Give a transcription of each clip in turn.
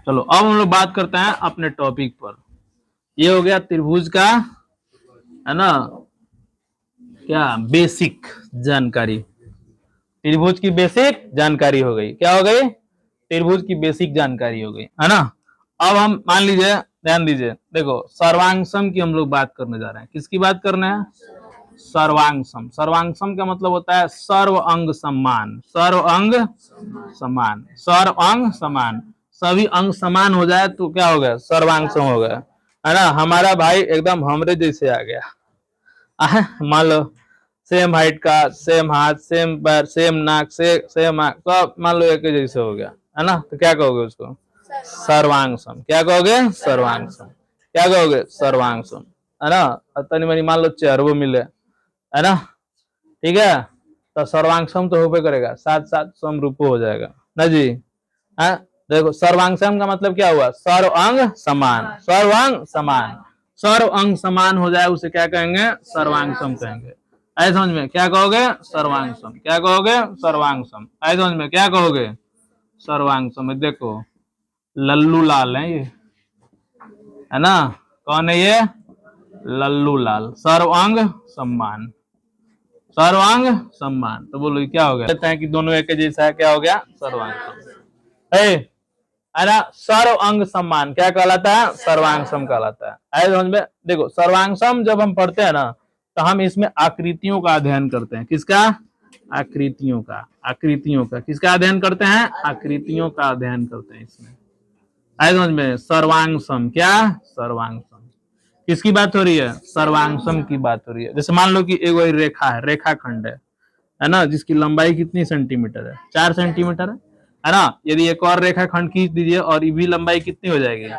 चलो अब हम लोग बात करते हैं अपने टॉपिक पर। ये हो गया त्रिभुज का, है ना, क्या बेसिक जानकारी। त्रिभुज की बेसिक जानकारी हो गई। क्या हो गई? त्रिभुज की बेसिक जानकारी हो गई, है ना। अब हम मान लीजिए, ध्यान दीजिए, देखो सर्वांगसम की हम लोग बात करने जा रहे हैं। किसकी बात करने हैं? सर्वांगसम। सर्वांगसम का मतलब होता है सर्व अंग समान। सर्व अंग समान, सर्व अंग समान, सभी अंग समान हो जाए तो क्या हो गया? सर्वांगसम हो गया, है ना। हमारा भाई एकदम हमरे जैसे आ गया, मान लो सेम हाइट का, सेम हाथ, सेम पैर, सेम नाक से सेम आंख, सब मान लो एक जैसे हो गया, है ना। तो क्या कहोगे उसको? सर्वांगसम। क्या कहोगे? सर्वांगसम। क्या कहोगे? सर्वांगसम, है ना। तनी मनी मान लो चेहरों मिले, है ना, ठीक है, तो सर्वांगसम तो होबे करेगा, साथ साथ समरूपो हो जाएगा ना जी। है, देखो सर्वांगसम का मतलब क्या हुआ? सर्व अंग समान। सर्व अंग समान, सर्व अंग समान हो जाए उसे क्या कहेंगे? सर्वांगसम कहेंगे। ऐसे समझ में? क्या कहोगे? सर्वांगसम। क्या कहोगे? सर्वांगसम। ऐसे समझ में? क्या कहोगे? सर्वांगसम। देखो लल्लू लाल है ये, है ना। कौन है ये? लल्लू लाल। सर्वांग सम्मान, सर्वांग सम्मान। तो बोलो क्या हो गया? कहते हैं कि दोनों एक जैसा है। क्या हो गया? सर्वांग सम्मान, है ना। सर्व अंग सम्मान क्या कहलाता है? सर्वांगसम कहलाता है। ऐसे समझ में? देखो सर्वांगसम जब हम पढ़ते हैं ना, तो हम इसमें आकृतियों का अध्ययन करते हैं। किसका? आकृतियों का। आकृतियों का किसका अध्ययन करते हैं? आकृतियों का अध्ययन करते हैं इसमें। ऐसे समझ में? सर्वांगसम। क्या? सर्वांगसम। किसकी बात हो रही है? सर्वांगसम की बात हो रही है। जैसे मान लो कि एक रेखा है, रेखाखंड है ना, जिसकी लंबाई कितनी सेंटीमीटर है? 4 सेंटीमीटर है ना। यदि एक और रेखाखंड खींच दीजिए और ये भी लंबाई कितनी हो जाएगी?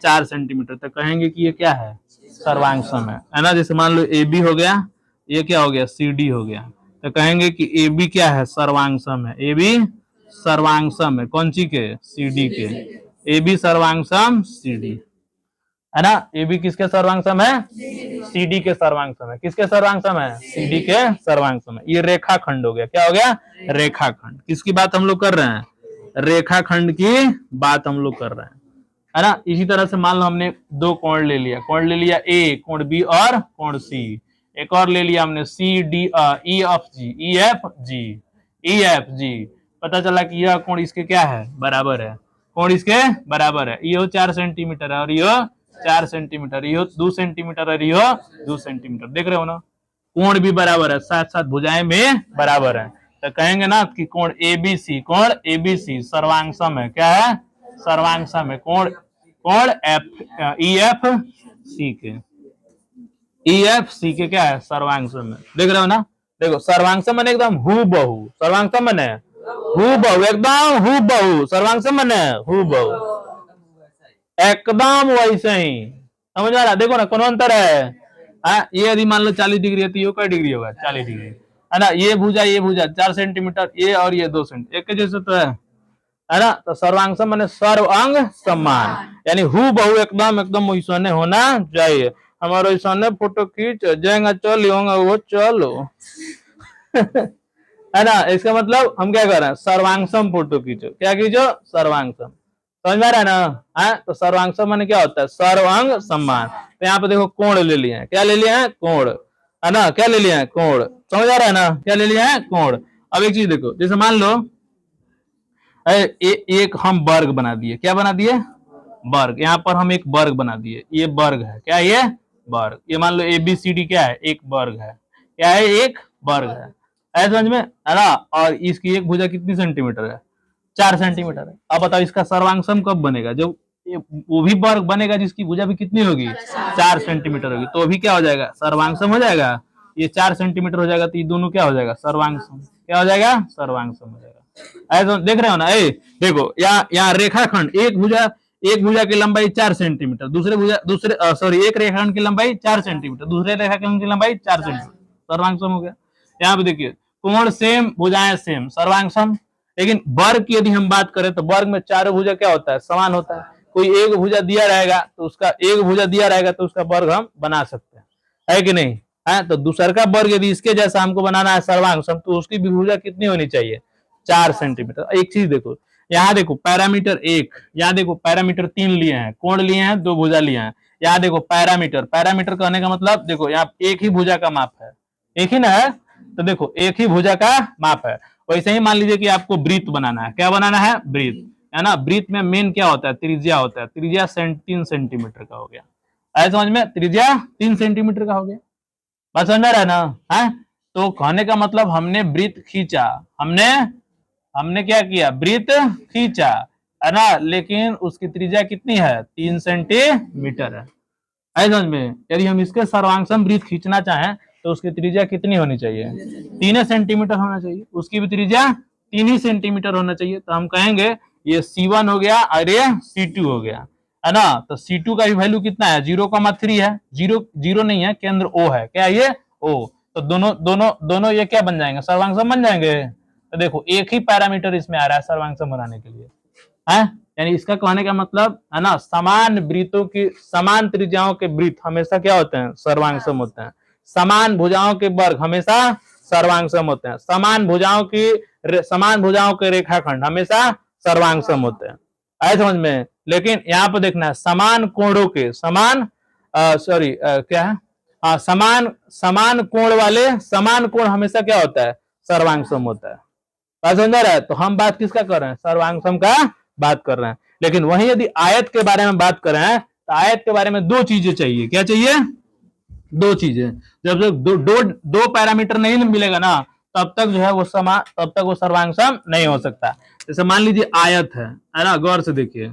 4 सेंटीमीटर। तो कहेंगे कि ये क्या है? सर्वांगसम है ना। जैसे मान लो ए बी हो गया, ये क्या हो गया? सी डी हो गया। तो कहेंगे कि ए बी क्या है? सर्वांगसम है। ए बी सर्वांगसम है। कौन सी के? सी डी के। ए बी सर्वांगसम सी डी, है ना। ए बी किसके सर्वांगसम है? सीडी के सर्वांगसम है। किसके सर्वांगसम है? सीडी के सर्वांगसम है। ये रेखाखंड हो गया। क्या हो गया? रेखाखंड। किसकी बात हम लोग कर रहे हैं? रेखाखंड की बात हम लोग कर रहे हैं, है ना। इसी तरह से मान लो हमने दो कोण ले लिया। कोण ले लिया ए, कोण बी और कोण सी। एक और ले लिया हमने C D E F G, E F G, E F G. पता चला कि यह कोण इसके क्या है? बराबर है। कोण इसके बराबर है। ये 4 सेंटीमीटर है और ये 4 सेंटीमीटर, ये 2 सेंटीमीटर और ये 2 सेंटीमीटर। देख रहे हो ना, कोण भी बराबर है, साथ साथ भुजाएं में बराबर है। तो कहेंगे ना कि कोण एबीसी, कोण एबीसी सर्वांगसम है। क्या है? सर्वांगसम है। कोण कोण एफ ई एफ सी के, ई एफ सी के क्या है? सर्वांगसम है। देख रहे हो ना। देखो सर्वांगसम माने एकदम हु बहु। सर्वांगसम माने हु बहु, एकदम हु बहु। सर्वांगसम माने हु बहु, एकदम वैसे ही। समझ आ रहा? देखो ना कौन अंतर है। ये यदि मान लो 40 डिग्री है तो ये क्या डिग्री होगा? 40 डिग्री, है ना। ये भुजा 4 सेंटीमीटर, ये और ये 2 सेंटीमीटर, एक जैसे तो है ना। तो सर्वांगसम माने सर्व अंग समान, यानी हु बहु एकदम एकदम वैसने होना चाहिए। हमारे वैसने फोटो खींच जाएगा, चल होगा वो चलो है ना। इसका मतलब हम क्या कर रहे हैं? सर्वांगसम फोटो खींचो। क्या खींचो? सर्वांगसम। समझ में आ रहा है ना? है तो सर्वांगसम माने क्या होता है? सर्वांग सम्मान। तो यहाँ पे देखो कोण ले लिए हैं। क्या ले लिए हैं? कोण, है ना। क्या ले लिए हैं? कोण। समझ आ रहा है ना? क्या ले लिए हैं? कोण। अब एक चीज देखो, जैसे मान लो एक हम वर्ग बना दिए। क्या बना दिए? वर्ग। यहाँ पर हम एक वर्ग बना दिए। ये वर्ग है। क्या ये? वर्ग। ये मान लो ए बी सी डी क्या है? एक वर्ग है। क्या है? एक वर्ग है। ऐसे समझ में, है ना। और इसकी एक भुजा कितनी सेंटीमीटर है? 4 सेंटीमीटर है। अब बताओ इसका सर्वांगसम कब बनेगा? जब वो भी वर्ग बनेगा जिसकी भुजा भी कितनी होगी? 4 सेंटीमीटर होगी। तो अभी क्या हो जाएगा? सर्वांगसम हो जाएगा। ये 4 सेंटीमीटर हो जाएगा तो ये दोनों क्या हो जाएगा? सर्वांगसम। क्या हो जाएगा? सर्वांगसम हो जाएगा। ऐसा देख रहे हो ना। देखो यहाँ रेखाखंड, एक भुजा की लंबाई 4 सेंटीमीटर, दूसरे सॉरी एक रेखाखंड की लंबाई 4 सेंटीमीटर, दूसरे रेखाखंड की लंबाई 4 सेंटीमीटर, सर्वांगसम हो गया। यहाँ पे देखिए कोण सेम, भुजाएं सेम, सर्वांगसम। लेकिन वर्ग की यदि हम बात करें तो वर्ग में चारों भुजा क्या होता है? समान होता है। कोई एक भुजा दिया रहेगा तो उसका वर्ग हम बना सकते हैं, है कि नहीं? है तो दूसर का वर्ग यदि इसके जैसा हमको बनाना है सर्वांगसम, तो उसकी भी भुजा कितनी होनी चाहिए? 4 सेंटीमीटर। एक चीज देखो, यहाँ देखो पैरामीटर 1, यहाँ देखो पैरामीटर 3 लिए हैं, कोण लिए हैं, 2 भुजा लिए हैं। यहाँ देखो पैरामीटर, पैरामीटर कहने का मतलब देखो यहाँ एक ही भुजा का माप है, एक ही ना है, तो देखो एक ही भुजा का माप है। वैसे ही मान लीजिए कि आपको वृत्त बनाना है, क्या बनाना है, वृत्त, है ना। वृत्त में मेन क्या होता है, त्रिज्या होता है, त्रिज्या 3 सेंटीमीटर का हो गया, ऐसे समझ में, त्रिज्या 3 सेंटीमीटर का हो गया, बात समझ में रहा है ना, है। तो कहने का मतलब हमने वृत्त खींचा, हमने क्या किया, वृत्त खींचा, है ना, लेकिन उसकी त्रिज्या कितनी है, 3 सेंटीमीटर है, समझ में। यदि हम इसके सर्वांगसम वृत्त खींचना चाहें तो उसकी त्रिज्या कितनी होनी चाहिए, 3 सेंटीमीटर होना चाहिए, उसकी भी त्रिज्या 3 ही सेंटीमीटर होना चाहिए। तो हम कहेंगे ये C1 हो गया और ये C2 हो गया, है ना। तो C2 का भी वैल्यू कितना है, 0,3 है, जीरो नहीं है, केंद्र O है, क्या ये O। तो दोनों ये क्या बन जाएंगे, सर्वांगसम बन जाएंगे। तो देखो एक ही पैरामीटर इसमें आ रहा है सर्वांगसम बनाने के लिए, है, यानी इसका कहने का मतलब है ना, समान वृत्तों की समान त्रिज्याओं के वृत्त हमेशा क्या होते हैं, सर्वांगसम होते हैं। समान भुजाओं के वर्ग हमेशा सर्वांगसम होते हैं। समान भुजाओं के रेखाखंड हमेशा सर्वांगसम होते हैं, आए समझ में। लेकिन यहाँ पर देखना है समान कोणों के क्या है, समान कोण वाले समान कोण हमेशा क्या होता है, सर्वांगसम होता है, बात समझ रहा है। तो हम बात किसका कर रहे हैं, सर्वांगसम का बात कर रहे हैं। लेकिन वहीं यदि आयत के बारे में बात कर रहे हैं तो आयत के बारे में 2 चीजें चाहिए, क्या चाहिए, 2 चीजें। जब तक दो पैरामीटर नहीं मिलेगा ना तब तक जो है वो सर्वांगसम नहीं हो सकता। जैसे मान लीजिए आयत है ना, गौर से देखिए,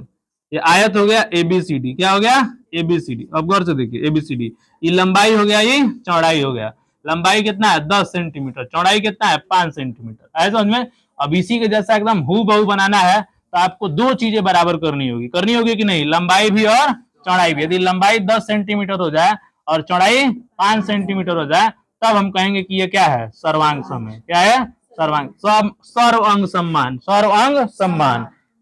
ये आयत हो गया ABCD, क्या हो गया, ABCD। अब गौर से देखिए ABCD, ये लंबाई हो गया, ये चौड़ाई हो गया। लंबाई कितना है, 10 सेंटीमीटर, चौड़ाई कितना है, 5 सेंटीमीटर, ऐसा समझ में। अब इसी के जैसा एकदम हूबहू बनाना है तो आपको 2 चीजें बराबर करनी होगी कि नहीं, लंबाई भी और चौड़ाई भी। यदि लंबाई 10 सेंटीमीटर हो जाए और चौड़ाई 5 सेंटीमीटर हो जाए तब हम कहेंगे कि ये क्या है, सर्वांगसम है। क्या है, सर्वांग सम्मान,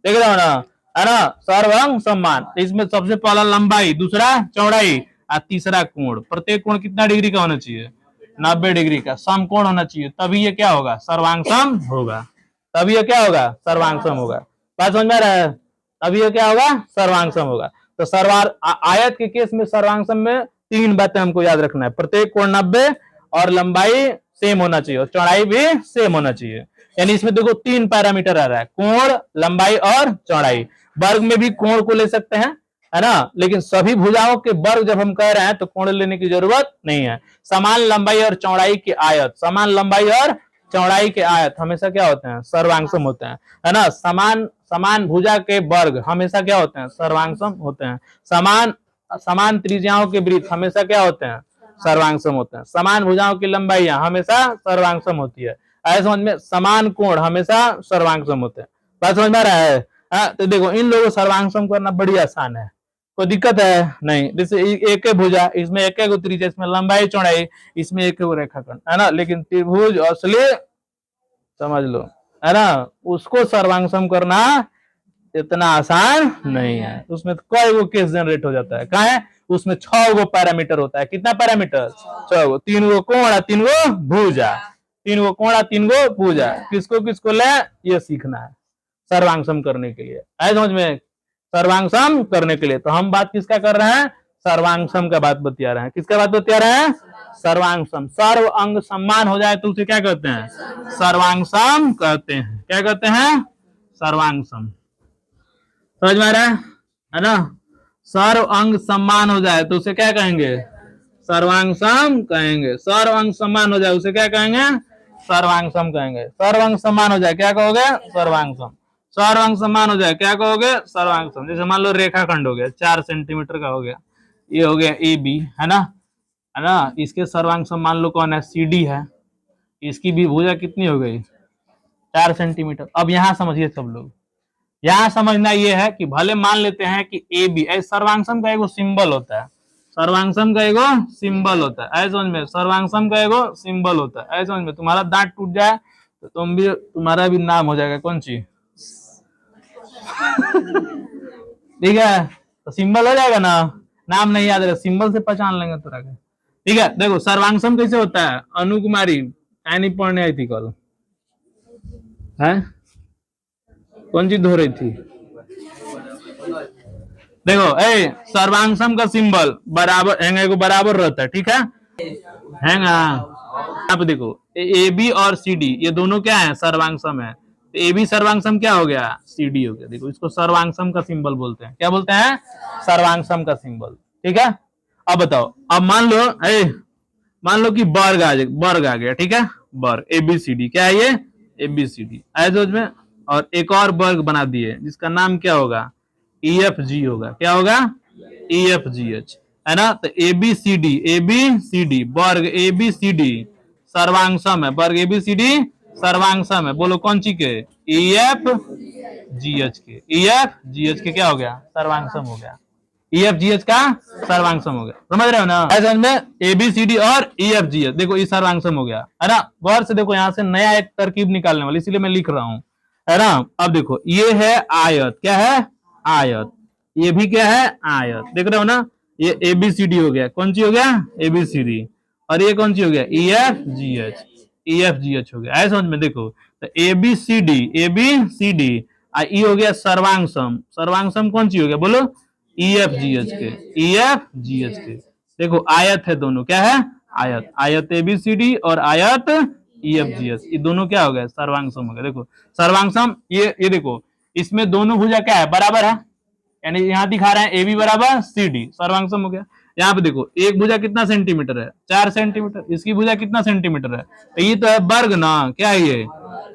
देख रहे हो ना, है ना, सर्वांग सम्मान। इसमें सबसे पहला लंबाई, दूसरा चौड़ाई और तीसरा कोण। प्रत्येक कोण कितना डिग्री का होना चाहिए, 90 डिग्री का समकोण होना चाहिए, तभी ये क्या होगा, सर्वांगसम होगा, तभी ये क्या होगा, सर्वांगसम होगा। बात समझ में आ रहा है, तभी ये क्या होगा, सर्वांगसम होगा। तो आयत के केस में सर्वांगसम में 3 बातें हमको याद रखना है, प्रत्येक कोण 90 और लंबाई सेम होना चाहिए और चौड़ाई भी सेम होना चाहिए। यानी इसमें देखो 3 पैरामीटर आ रहा है, कोण, लंबाई और चौड़ाई। वर्ग में भी कोण को ले सकते हैं, है ना, लेकिन सभी भुजाओं के वर्ग जब हम कह रहे हैं तो कोण लेने की जरूरत नहीं है। समान लंबाई और चौड़ाई के आयत, समान लंबाई और चौड़ाई के आयत हमेशा क्या होते हैं, सर्वांगसम होते हैं, है ना। समान भुजा के वर्ग हमेशा क्या होते हैं, सर्वांगसम होते हैं। समान त्रिज्याओं के वृत्त हमेशा क्या होते हैं, सर्वांगसम होते हैं। समान भुजाओं की लंबाइयां हमेशा सर्वांगसम होती है, ऐसे समझ में। समान कोण हमेशा सर्वांगसम होते हैं, बात समझ में आ रहा है। तो देखो इन लोगों को सर्वांगसम करना बड़ी आसान है, कोई दिक्कत है नहीं। जैसे एक भुजा, इसमें एक त्रिज्या, इसमें लंबाई चौड़ाई, इसमें एक रेखाखंड, है ना। लेकिन त्रिभुज असली समझ लो, है ना, उसको सर्वांगसम करना इतना आसान नहीं है। उसमें कई गो केस जनरेट हो जाता है, कहा है, उसमें 6 गो पैरामीटर होता है। कितना पैरामीटर, 6 गो, 3 गो कोण, 3 गो भुजा, 3 गो कोण, 3 गो भुजा। किसको किसको ले, ये सीखना है सर्वांगसम करने के लिए, है समझ में, सर्वांगसम करने के लिए। तो हम बात किसका कर रहे हैं, सर्वांगसम का बात बतिया रहे हैं। किसका बात बतिया रहे हैं, सर्वांगसम। सर्व अंग सम्मान हो जाए तो उसे क्या कहते हैं, सर्वांगसम कहते हैं। क्या कहते हैं, सर्वांगसम। समझ में आ रहा है ना। सर्व अंग सम्मान हो जाए तो उसे क्या कहेंगे, सर्वांगसम कहेंगे। सर्व अंग सम्मान हो जाए उसे क्या कहेंगे, सर्वांगसम कहेंगे। सर्व अंग सम्मान हो जाए क्या कहोगे, सर्वांगसम। सर्व अंग सम्मान हो जाए क्या कहोगे, सर्वांगसम। जैसे मान लो रेखाखंड हो गया 4 सेंटीमीटर का हो गया, ये हो गया AB, है ना। इसके सर्वांगसम मान लो कौन है, CD है। इसकी भी भुजा कितनी हो गई, 4 सेंटीमीटर। अब यहां समझिए सब लोग, यहां समझना यह है कि भले मान लेते हैं कि AB सर्वांगसम का एगो सिंबल होता है, सर्वांगसम का एगो सिंबल होता है, ऐसे समझ में। सर्वांगसम का एगो सिंबल होता है, ऐसे समझ में। तुम्हारा दांत टूट जाए तो तुम्हारा भी नाम हो जाएगा, कौन सी ठीक है, तो सिंबल हो जाएगा ना, नाम नहीं याद रहे, सिंबल से पहचान लेंगे तो रखे। ठीक है, देखो सर्वांगसम कैसे होता है, अनुकुमारी नहीं पढ़ने आई थी कल, है कौन चीज धो रही थी? देखो ए सर्वांग सम का सिंबल बराबर हैंगा को बराबर रहता है, ठीक है ना? आप देखो ए बी और सी डी ये दोनों क्या है? सर्वांग सम है। तो ए बी सर्वांग सम क्या हो गया? सी डी हो गया। देखो इसको सर्वांग सम का सिंबल बोलते हैं। क्या बोलते हैं? सर्वांग सम का सिंबल। ठीक है, अब बताओ, अब मान लो कि वर्ग आ गया, ठीक है, वर्ग ए बी सी डी। क्या है ये? ए बी सी डी आए समझ में। और एक और वर्ग बना दिए जिसका नाम क्या होगा? ई एफ जी होगा। क्या होगा? ई एफ जी एच, है ना? तो ए बी सी डी वर्ग ए बी सी डी सर्वांग सम है। वर्ग ए बी सी डी सर्वांग सम है। बोलो कौन सी के? ई एफ जी एच के। ई एफ जी एच के क्या हो गया? सर्वांग सम हो गया। ई एफ जी एच का सर्वांग सम हो गया। समझ रहे हो ना? ऐसे में ए बी सी डी और ई एफ जी एच, देखो ये सर्वांग सम हो गया, है ना? गौर से देखो, यहां से नया एक तरकीब निकालने वाली, इसीलिए मैं लिख रहा हूं, है ना? अब देखो ये है आयत। क्या है? आयत। ये भी क्या है? आयत। देख रहे हो ना? ये ए बी सी डी हो गया। कौन सी हो गया? A B C D. और ये कौन सी हो गया? E F G H. E F G H हो गया। ऐसे समझ में। देखो तो A B C D, A B C D, E हो गया सर्वांग सम। सर्वांग सम कौन सी हो गया? बोलो ई एफ जी एच के। ई एफ जी एच के। देखो आयत है दोनों। क्या है? आयत। आयत ए बी सी डी और आयत ई एफ जी एच, ये दोनों क्या हो गए? सर्वांग सम हो गया। देखो सर्वांग सम, ये देखो इसमें दोनों भुजा क्या है? बराबर है। यानी यहाँ दिखा रहे हैं ए बी बराबर सी डी, सर्वांग सम हो गया। यहाँ पे देखो एक भुजा कितना सेंटीमीटर है? 4 सेंटीमीटर। इसकी भुजा कितना सेंटीमीटर है? तो ये तो है वर्ग ना। क्या है ये?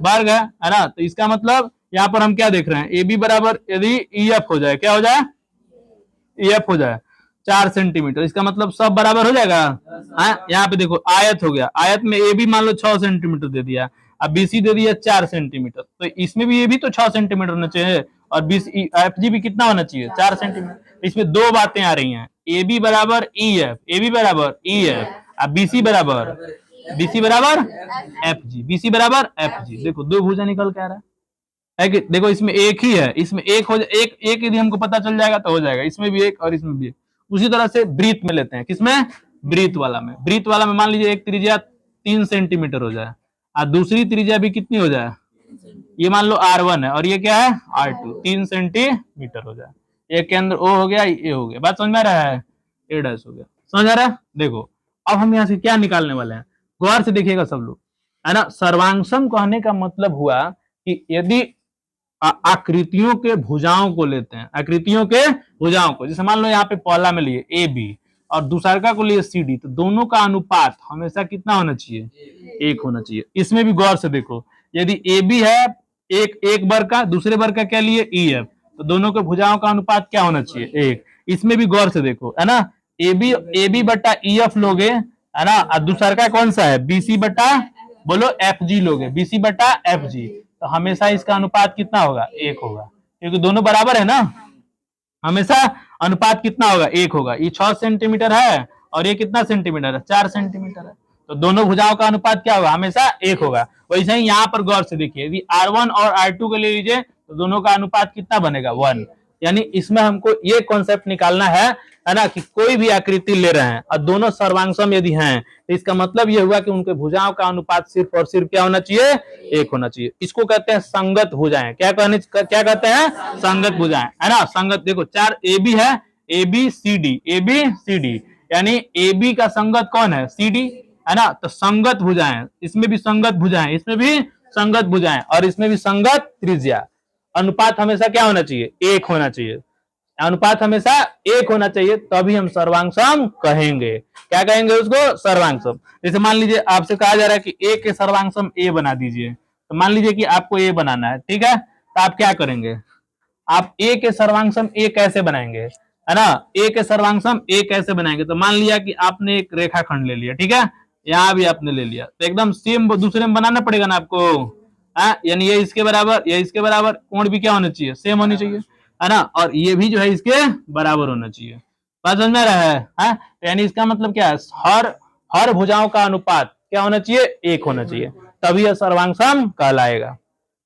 वर्ग है ना? तो इसका मतलब यहाँ पर हम क्या देख रहे हैं? ए बी बराबर यदि ई एफ हो जाए, क्या हो जाए? ई एफ हो जाए 4 सेंटीमीटर, इसका मतलब सब बराबर हो जाएगा। यहाँ पे देखो आयत हो गया। आयत में ए बी मान लो 6 सेंटीमीटर दे दिया, अब बीसी दे दिया 4 सेंटीमीटर, तो इसमें भी ये भी तो 6 सेंटीमीटर होना चाहिए, और बीसी एफ जी भी कितना होना चाहिए? 4 सेंटीमीटर। इसमें दो बातें आ रही हैं, ए बी बराबर ई एफ, ए बी बराबर ई एफ, अब बीसी बराबर एफ जी, बीसी बराबर एफ जी। देखो दो भुजा निकल के आ रहा है कि देखो इसमें एक ही है, इसमें एक हो एक एक यदि हमको पता चल जाएगा तो हो जाएगा। इसमें भी एक और इसमें भी एक। उसी तरह से ब्रीथ में लेते हैं। किसमें? ब्रीथ वाला में। ब्रीथ वाला में मान लीजिए एक त्रिज्या 3 सेंटीमीटर हो जाए और दूसरी त्रिज्या भी कितनी हो जाए? ये मान लो R1 है और ये क्या है? R2, 3 सेंटीमीटर हो जाए। एक के अंदर O हो गया, ये हो गया। बात समझ में आ रहा है? A डैश हो गया। समझ आ रहा है? देखो अब हम यहाँ से क्या निकालने वाले हैं, गौर से देखिएगा सब लोग, है ना? सर्वांगसम कहने का मतलब हुआ कि यदि आकृतियों के भुजाओं को लेते हैं, आकृतियों के भुजाओं को, जैसे मान लो यहाँ पे पहला में लिए ए बी और दूसरा को लिए सी डी, तो दोनों का अनुपात हमेशा कितना होना चाहिए? एक होना चाहिए। इसमें भी गौर से देखो, यदि ए बी है एक वर्ग का, दूसरे वर्ग का क्या लिए? ई एफ, तो दोनों के भुजाओं का अनुपात क्या होना चाहिए? एक। इसमें भी गौर से देखो, है ना? ए बी बटा ई एफ लोगे, है ना? और दूसरा का कौन सा है? बीसी बटा, बोलो एफ जी लोगे, बीसी बटा एफ जी, तो हमेशा इसका अनुपात कितना होगा? एक होगा, क्योंकि दोनों बराबर है ना। हमेशा अनुपात कितना होगा? एक होगा। ये 6 सेंटीमीटर है और ये कितना सेंटीमीटर है? 4 सेंटीमीटर है, तो दोनों भुजाओं का अनुपात क्या होगा? हमेशा एक होगा। वैसे ही यहाँ पर गौर से देखिए, यदि R1 और R2 को ले लीजिए तो दोनों का अनुपात कितना बनेगा? 1। यानी इसमें हमको ये कॉन्सेप्ट निकालना है ना, कि कोई भी आकृति ले रहे हैं और दोनों सर्वांगसम यदि हैं, तो इसका मतलब ये हुआ कि उनके भुजाओं का अनुपात सिर्फ और सिर्फ क्या होना चाहिए? एक होना चाहिए। इसको कहते हैं संगत भुजाएं। क्या कहते हैं? संगत भुजाएं, है ना? संगत। देखो 4 ए बी है, ए बी सी डी, यानी ए बी का संगत कौन है? सी डी, है ना? तो संगत भुजाएं, इसमें भी संगत भुजाएं, इसमें भी संगत भुजाएं, और इसमें भी संगत त्रिज्या। अनुपात हमेशा क्या होना चाहिए? एक होना चाहिए। अनुपात हमेशा एक होना चाहिए, तभी हम सर्वांगसम कहेंगे। क्या कहेंगे उसको? सर्वांगसम। जैसे मान लीजिए आपसे कहा जा रहा है कि ए के सर्वांगसम ए बना दीजिए, तो मान लीजिए कि आपको ए बनाना है, ठीक है? तो आप क्या करेंगे? आप ए के सर्वांगसम ए कैसे बनाएंगे, है ना? ए के सर्वांगसम ए कैसे बनाएंगे? तो मान लिया कि आपने एक रेखाखंड ले लिया, ठीक है? यहाँ भी आपने ले लिया, तो एकदम सेम दूसरे में बनाना पड़ेगा ना आपको, यानी ये इसके बराबर, कोण भी क्या होना चाहिए? सेम होनी चाहिए, है ना? और ये भी जो है इसके बराबर होना चाहिए। बात समझ में रहा है? यानी इसका मतलब क्या है? हर भुजाओं का अनुपात क्या होना चाहिए? एक होना चाहिए, तभी यह सर्वांगसम कहलाएगा।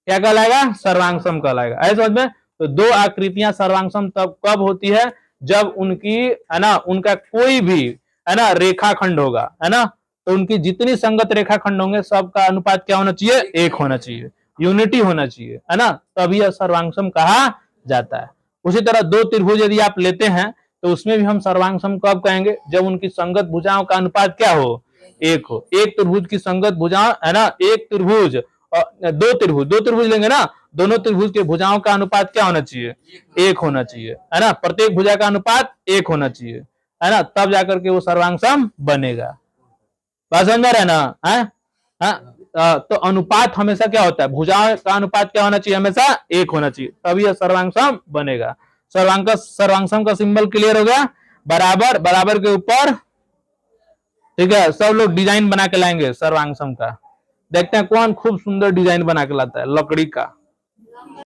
क्या कहलाएगा? सर्वांगसम कहलाएगा। ऐसे समझ में। तो दो आकृतियां सर्वांगसम तब कब होती है? जब उनकी, है ना, उनका कोई भी, है ना, रेखाखंड होगा, है ना, तो उनकी जितनी संगत रेखाखंड होंगे सबका अनुपात क्या होना चाहिए? एक होना चाहिए। यूनिटी होना चाहिए, है ना, तभी यह सर्वांग सम कहा जाता है। उसी तरह दो त्रिभुज यदि आप लेते हैं तो उसमें भी हम सर्वांग सम कब कहेंगे, जब उनकी संगत भुजाओं का अनुपात क्या हो, एक हो। एक त्रिभुज की संगत भुजाओं, है ना, एक त्रिभुज और दो त्रिभुज लेंगे ना, दोनों त्रिभुज के भुजाओं का अनुपात क्या होना चाहिए, एक होना चाहिए, है ना, प्रत्येक भुजा का अनुपात एक होना चाहिए, है ना, तब जाकर के वो सर्वांग सम बनेगा। बात समझ रहे ना, है? तो अनुपात हमेशा क्या होता है, भुजाओं का अनुपात क्या होना चाहिए, हमेशा एक होना चाहिए, तभी यह सर्वांग सम बनेगा। सर्वांग सम का सिंबल क्लियर हो गया, बराबर, बराबर के ऊपर, ठीक है, सब लोग डिजाइन बना के लाएंगे सर्वांग सम का। देखते हैं कौन खूब सुंदर डिजाइन बना के लाता है लकड़ी का।